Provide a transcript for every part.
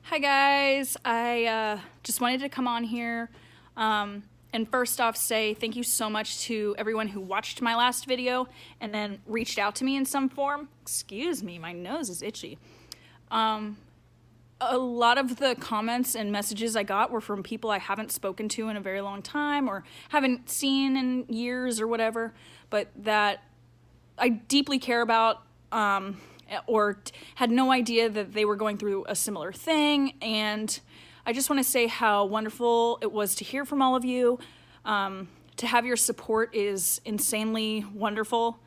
Hi guys, I just wanted to come on here and first off say thank you so much to everyone who watched my last video and then reached out to me in some form. Excuse me, my nose is itchy. A lot of the comments and messages I got were from people I haven't spoken to in a very long time or haven't seen in years or whatever, but that I deeply care about or had no idea that they were going through a similar thing. And I just want to say how wonderful it was to hear from all of you. To have your support is insanely wonderful.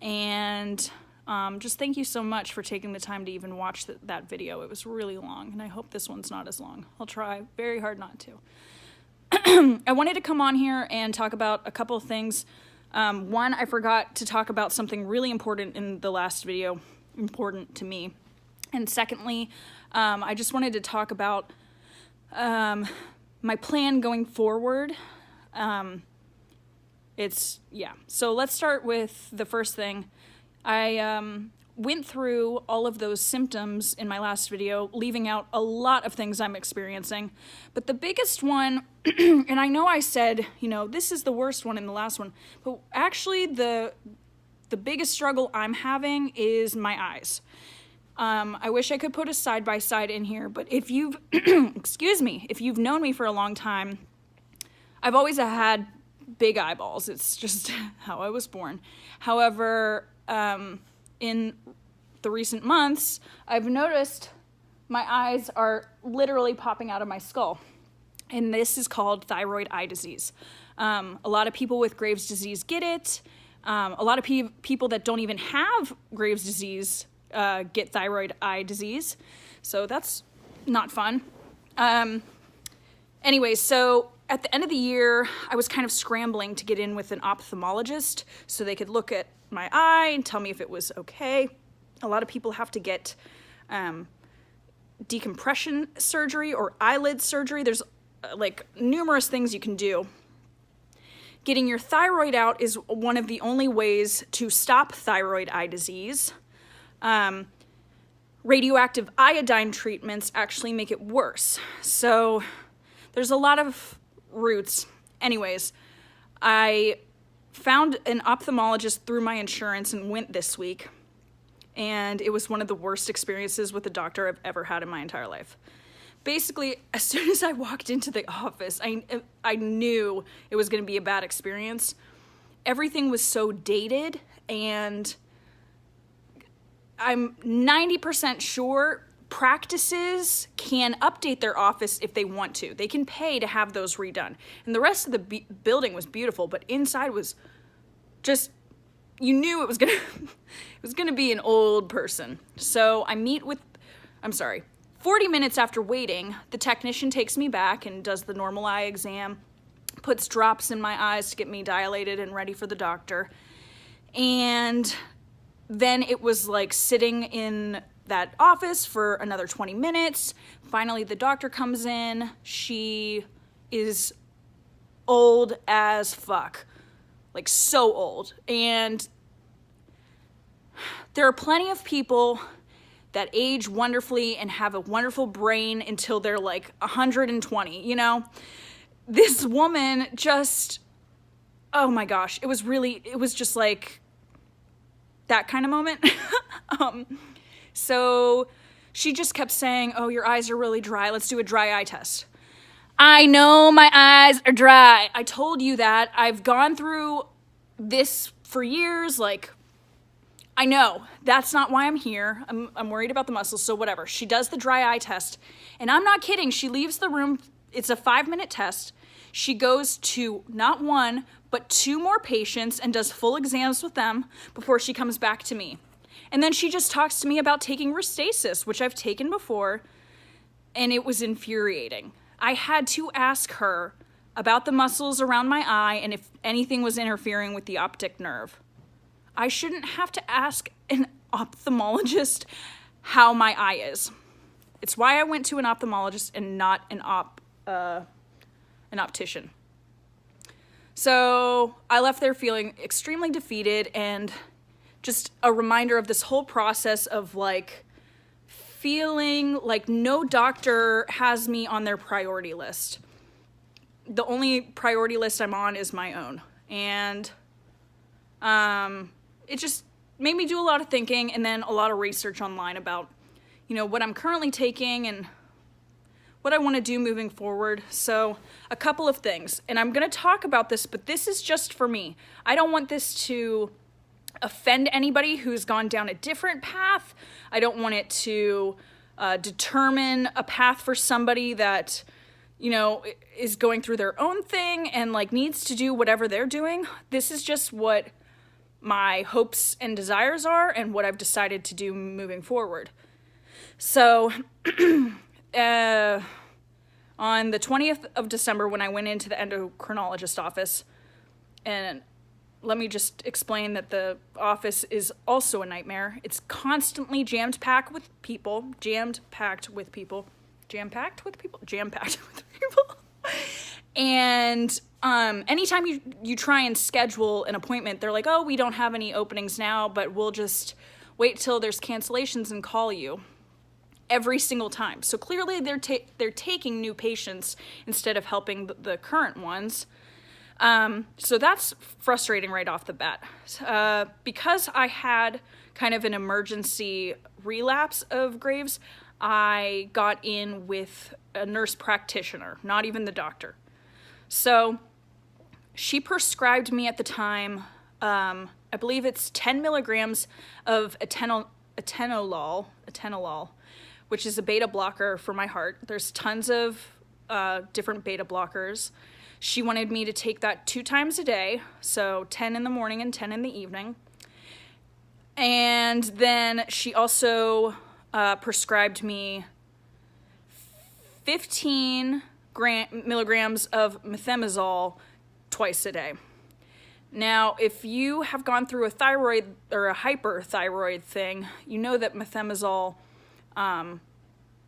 And just thank you so much for taking the time to even watch that video. It was really long, and I hope this one's not as long. I'll try very hard not to. I wanted to come on here and talk about a couple of things. One, I forgot to talk about something really important in the last video, important to me. And secondly, I just wanted to talk about my plan going forward. So let's start with the first thing. I went through all of those symptoms in my last video, leaving out a lot of things I'm experiencing. But the biggest one, and I know I said, this is the worst one in the last one, but actually the biggest struggle I'm having is my eyes. I wish I could put a side-by-side in here, but if you've, if you've known me for a long time, I've always had big eyeballs. It's just how I was born. However, in the recent months, I've noticed my eyes are literally popping out of my skull. And this is called thyroid eye disease. A lot of people with Graves' disease get it. A lot of people that don't even have Graves' disease get thyroid eye disease. So that's not fun. Anyways, so at the end of the year, I was kind of scrambling to get in with an ophthalmologist so they could look at my eye and tell me if it was okay. A lot of people have to get decompression surgery or eyelid surgery. There's numerous things you can do. Getting your thyroid out is one of the only ways to stop thyroid eye disease. Radioactive iodine treatments actually make it worse. So there's a lot of routes. Anyways, I found an ophthalmologist through my insurance and went this week. And it was one of the worst experiences with a doctor I've ever had in my entire life. Basically, as soon as I walked into the office, I knew it was going to be a bad experience. Everything was so dated, and I'm 90% sure practices can update their office if they want to. They can pay to have those redone. And the rest of the building was beautiful, but inside was just, you knew it was gonna be an old person. So I meet with, 40 minutes after waiting, the technician takes me back and does the normal eye exam, puts drops in my eyes to get me dilated and ready for the doctor. And then it was like sitting in that office for another 20 minutes. Finally, the doctor comes in. She is old as fuck. Like, so old. And there are plenty of people that age wonderfully and have a wonderful brain until they're like 120, This woman just, oh my gosh, it was just like that kind of moment. So she just kept saying, oh, your eyes are really dry. Let's do a dry eye test. I know my eyes are dry. I told you that. I've gone through this for years. I know. That's not why I'm here. I'm worried about the muscles, so whatever. She does the dry eye test, and I'm not kidding. She leaves the room. It's a 5-minute test. She goes to not one, but 2 more patients and does full exams with them before she comes back to me. And then she just talks to me about taking Restasis, which I've taken before, and it was infuriating. I had to ask her about the muscles around my eye and if anything was interfering with the optic nerve. I shouldn't have to ask an ophthalmologist how my eye is. It's why I went to an ophthalmologist and not an optician. So I left there feeling extremely defeated and just a reminder of this whole process of feeling like no doctor has me on their priority list. The only priority list I'm on is my own. And it just made me do a lot of thinking and then a lot of research online about, what I'm currently taking and what I want to do moving forward. So a couple of things, and I'm going to talk about this, but this is just for me. I don't want this to offend anybody who's gone down a different path. I don't want it to determine a path for somebody that, is going through their own thing and like needs to do whatever they're doing. This is just what my hopes and desires are and what I've decided to do moving forward. So on the 20th of December, when I went into the endocrinologist office, and let me just explain that the office is also a nightmare. It's constantly jam-packed with people. And anytime you try and schedule an appointment, they're like, oh, we don't have any openings now, but we'll just wait till there's cancellations and call you. Every single time. So clearly they're taking new patients instead of helping the current ones. So that's frustrating right off the bat. Because I had kind of an emergency relapse of Graves', I got in with a nurse practitioner, not even the doctor. So she prescribed me at the time, I believe it's 10 milligrams of atenolol, which is a beta blocker for my heart. There's tons of different beta blockers. She wanted me to take that 2 times a day, so 10 in the morning and 10 in the evening. And then she also prescribed me 15 milligrams of methimazole twice a day. Now, if you have gone through a thyroid or a hyperthyroid thing, you know that methimazole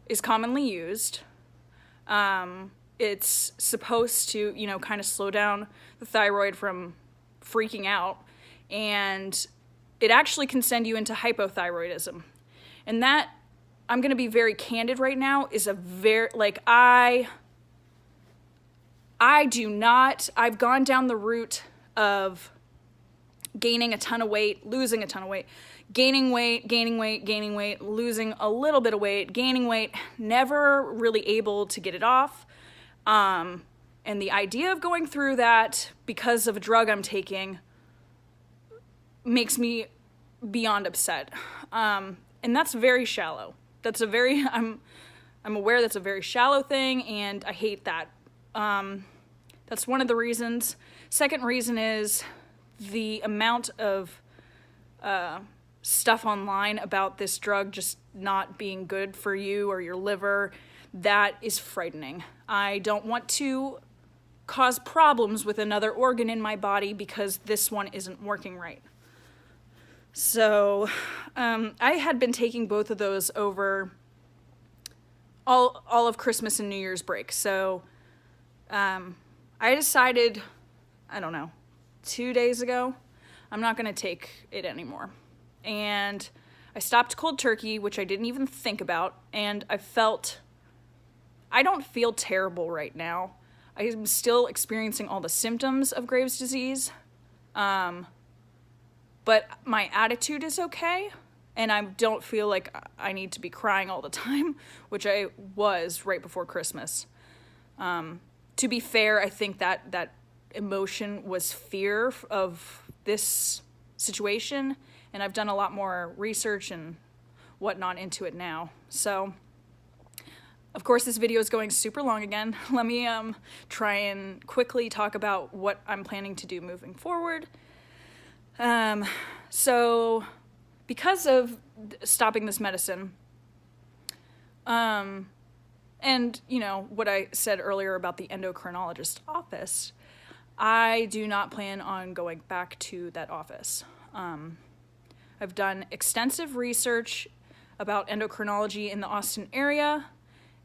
is commonly used. It's supposed to, kind of slow down the thyroid from freaking out, and it actually can send you into hypothyroidism. And that, I'm going to be very candid right now, is a very, I've gone down the route of gaining a ton of weight, losing a ton of weight, gaining weight, losing a little bit of weight, gaining weight, never really able to get it off. And the idea of going through that because of a drug I'm taking makes me beyond upset. And that's very shallow. I'm aware that's a very shallow thing, and I hate that. That's one of the reasons. Second reason is the amount of stuff online about this drug just not being good for you or your liver. That is frightening. I don't want to cause problems with another organ in my body because this one isn't working right. So I had been taking both of those over all of Christmas and New Year's break. So I decided, 2 days ago, I'm not going to take it anymore. And I stopped cold turkey, which I didn't even think about, and I don't feel terrible right now. I'm still experiencing all the symptoms of Graves' disease, but my attitude is okay, and I don't feel like I need to be crying all the time, which I was right before Christmas. To be fair, I think that emotion was fear of this situation, and I've done a lot more research and whatnot into it now. So, of course, this video is going super long again. Let me try and quickly talk about what I'm planning to do moving forward. So, because of stopping this medicine, and, what I said earlier about the endocrinologist office, I do not plan on going back to that office. I've done extensive research about endocrinology in the Austin area,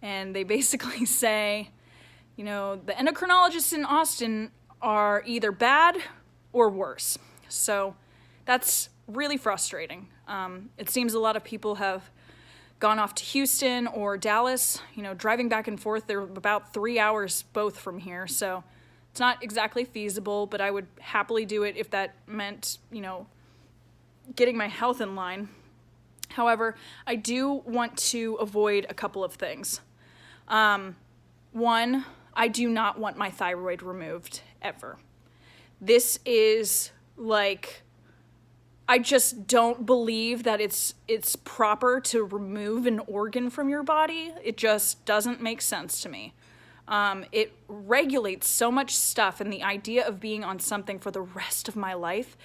and they basically say, the endocrinologists in Austin are either bad or worse. So that's really frustrating. It seems a lot of people have gone off to Houston or Dallas. Driving back and forth, they're about 3 hours both from here, so it's not exactly feasible, but I would happily do it if that meant, getting my health in line. However, I do want to avoid a couple of things. One, I do not want my thyroid removed ever. This is I just don't believe that it's proper to remove an organ from your body. It just doesn't make sense to me. It regulates so much stuff, and the idea of being on something for the rest of my life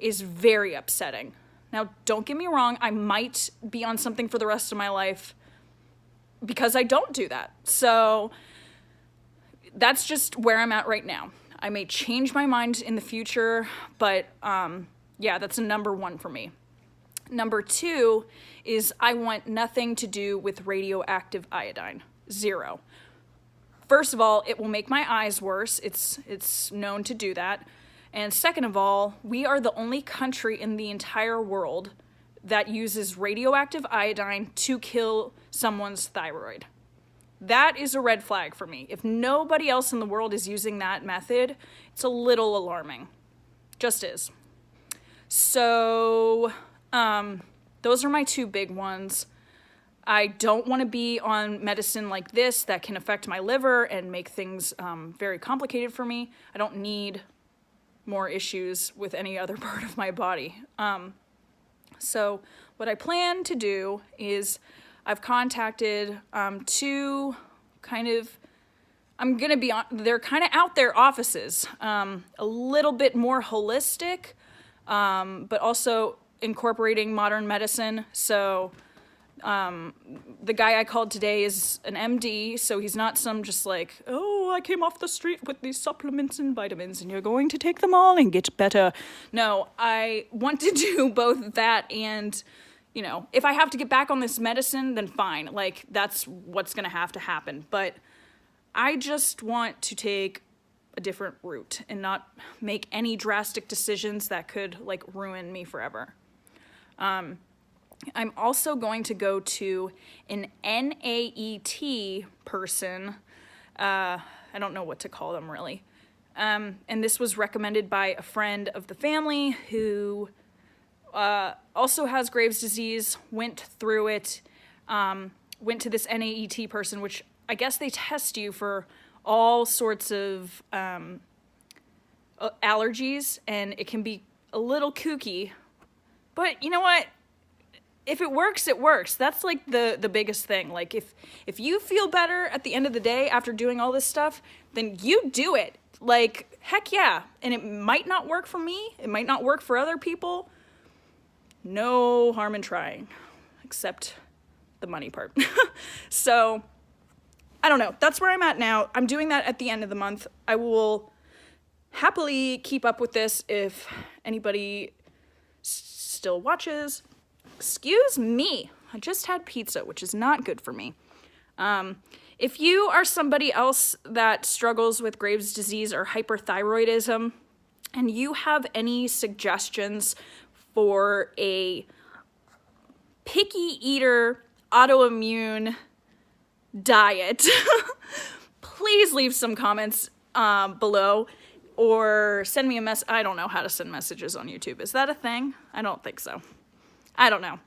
is very upsetting. Now, don't get me wrong, I might be on something for the rest of my life because I don't do that. So that's just where I'm at right now. I may change my mind in the future, but yeah, that's a number one for me. Number two is I want nothing to do with radioactive iodine. 0. First of all, it will make my eyes worse. It's known to do that. And second of all, we are the only country in the entire world that uses radioactive iodine to kill someone's thyroid. That is a red flag for me. If nobody else in the world is using that method, it's a little alarming. Just is. So, those are my two big ones. I don't want to be on medicine like this that can affect my liver and make things very complicated for me. I don't need more issues with any other part of my body. So what I plan to do is I've contacted two they're kind of out there offices, a little bit more holistic, but also incorporating modern medicine. So the guy I called today is an MD, so he's not some just I came off the street with these supplements and vitamins and you're going to take them all and get better. No, I want to do both that and, if I have to get back on this medicine, then fine. That's what's going to happen. But I just want to take a different route and not make any drastic decisions that could ruin me forever. I'm also going to go to an NAET person. I don't know what to call them really. And this was recommended by a friend of the family who also has Graves' disease, went through it, went to this NAET person, which I guess they test you for all sorts of allergies, and it can be a little kooky. But you know what? If it works, it works. That's the biggest thing. If you feel better at the end of the day after doing all this stuff, then you do it. Heck yeah. And it might not work for me. It might not work for other people. No harm in trying, except the money part. So, I don't know. That's where I'm at now. I'm doing that at the end of the month. I will happily keep up with this if anybody still watches. Excuse me. I just had pizza, which is not good for me. If you are somebody else that struggles with Graves' disease or hyperthyroidism, and you have any suggestions for a picky eater autoimmune diet, please leave some comments below or send me a message. I don't know how to send messages on YouTube. Is that a thing? I don't think so. I don't know.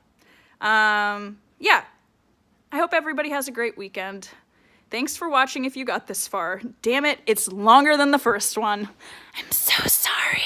Yeah. I hope everybody has a great weekend. Thanks for watching if you got this far. Damn it, it's longer than the first one. I'm so sorry.